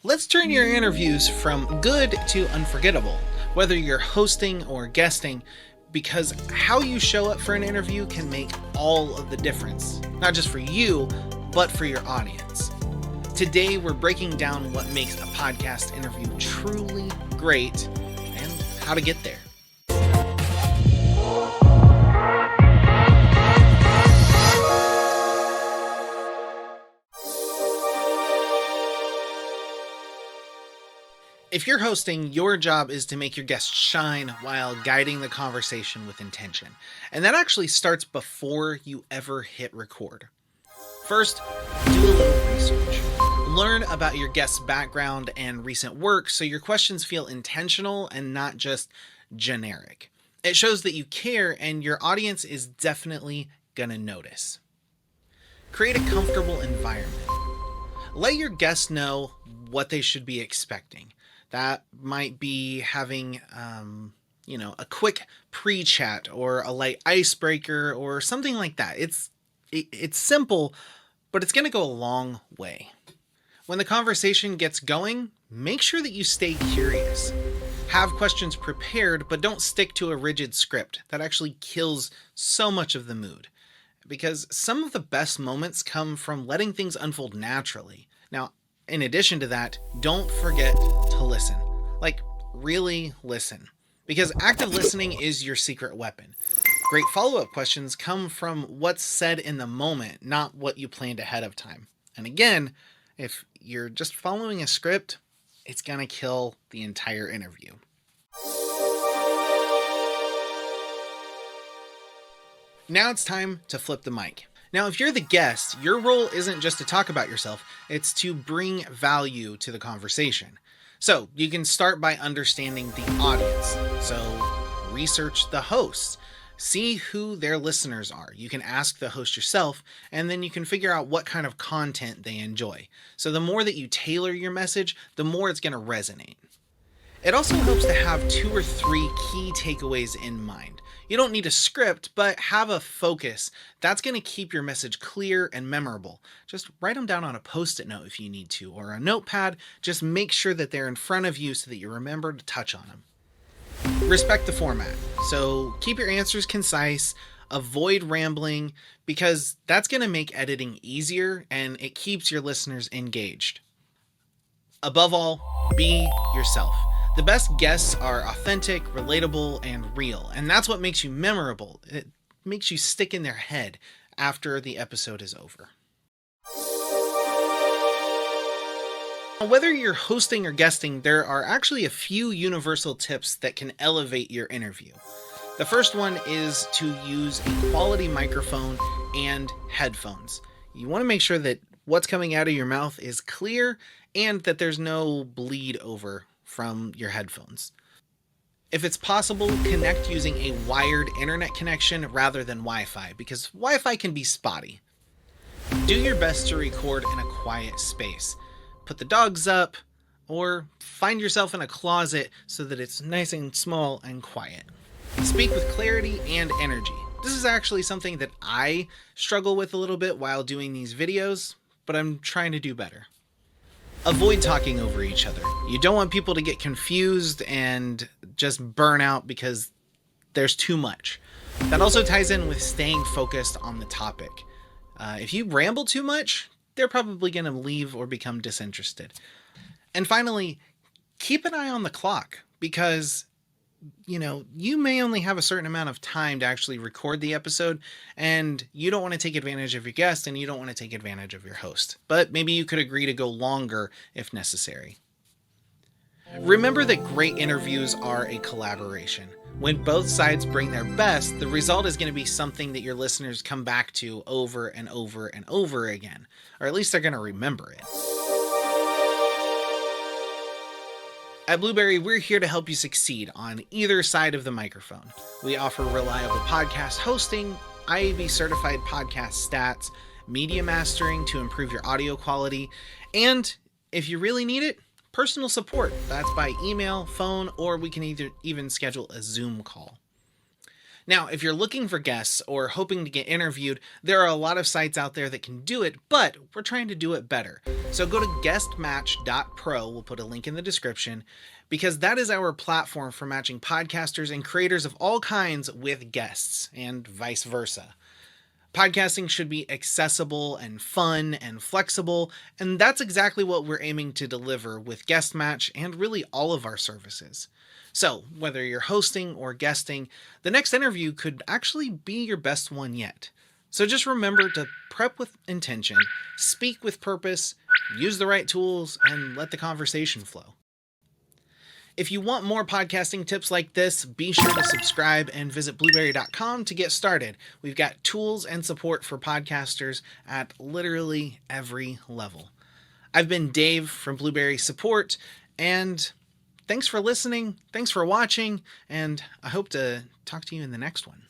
Let's turn your interviews from good to unforgettable, whether you're hosting or guesting, because how you show up for an interview can make all of the difference, not just for you, but for your audience. Today, we're breaking down what makes a podcast interview truly great and how to get there. If you're hosting, your job is to make your guests shine while guiding the conversation with intention. And that actually starts before you ever hit record. First, do a little research. Learn about your guest's background and recent work so your questions feel intentional and not just generic. It shows that you care and your audience is definitely gonna notice. Create a comfortable environment. Let your guests know what they should be expecting. That might be having, a quick pre-chat or a light icebreaker or something like that. It's simple, but it's going to go a long way. When the conversation gets going, make sure that you stay curious. Have questions prepared, but don't stick to a rigid script. That actually kills so much of the mood. Because some of the best moments come from letting things unfold naturally. Now, in addition to that, don't forget to listen. Like, really listen. Because active listening is your secret weapon. Great follow-up questions come from what's said in the moment, not what you planned ahead of time. And again, if you're just following a script, it's gonna kill the entire interview. Now it's time to flip the mic. Now, if you're the guest, your role isn't just to talk about yourself, it's to bring value to the conversation. So you can start by understanding the audience. So research the host, see who their listeners are. You can ask the host yourself, and then you can figure out what kind of content they enjoy. So the more that you tailor your message, the more it's going to resonate. It also helps to have 2 or 3 key takeaways in mind. You don't need a script, but have a focus. That's going to keep your message clear and memorable. Just write them down on a Post-it note if you need to, or a notepad. Just make sure that they're in front of you so that you remember to touch on them. Respect the format. So keep your answers concise, avoid rambling, because that's going to make editing easier and it keeps your listeners engaged. Above all, be yourself. The best guests are authentic, relatable, and real, and that's what makes you memorable. It makes you stick in their head after the episode is over. Whether you're hosting or guesting, there are actually a few universal tips that can elevate your interview. The first one is to use a quality microphone and headphones. You want to make sure that what's coming out of your mouth is clear and that there's no bleed over from your headphones. If it's possible, connect using a wired internet connection rather than Wi-Fi, because Wi-Fi can be spotty. Do your best to record in a quiet space. Put the dogs up, or find yourself in a closet so that it's nice and small and quiet. Speak with clarity and energy. This is actually something that I struggle with a little bit while doing these videos, but I'm trying to do better. Avoid talking over each other. You don't want people to get confused and just burn out because there's too much. That also ties in with staying focused on the topic. If you ramble too much, they're probably going to leave or become disinterested. And finally, keep an eye on the clock because you may only have a certain amount of time to actually record the episode, and you don't want to take advantage of your guest and you don't want to take advantage of your host. But maybe you could agree to go longer if necessary. Remember that great interviews are a collaboration. When both sides bring their best, the result is going to be something that your listeners come back to over and over and over again, or at least they're going to remember it. At Blubrry, we're here to help you succeed on either side of the microphone. We offer reliable podcast hosting, IAB certified podcast stats, media mastering to improve your audio quality, and if you really need it, personal support. That's by email, phone, or we can even schedule a Zoom call. Now, if you're looking for guests or hoping to get interviewed, there are a lot of sites out there that can do it, but we're trying to do it better. So go to GuestMatch.pro, we'll put a link in the description, because that is our platform for matching podcasters and creators of all kinds with guests, and vice versa. Podcasting should be accessible and fun and flexible, and that's exactly what we're aiming to deliver with GuestMatch and really all of our services. So, whether you're hosting or guesting, the next interview could actually be your best one yet. So just remember to prep with intention, speak with purpose, use the right tools, and let the conversation flow. If you want more podcasting tips like this, be sure to subscribe and visit blubrry.com to get started. We've got tools and support for podcasters at literally every level. I've been Dave from Blubrry Support, and thanks for listening, thanks for watching, and I hope to talk to you in the next one.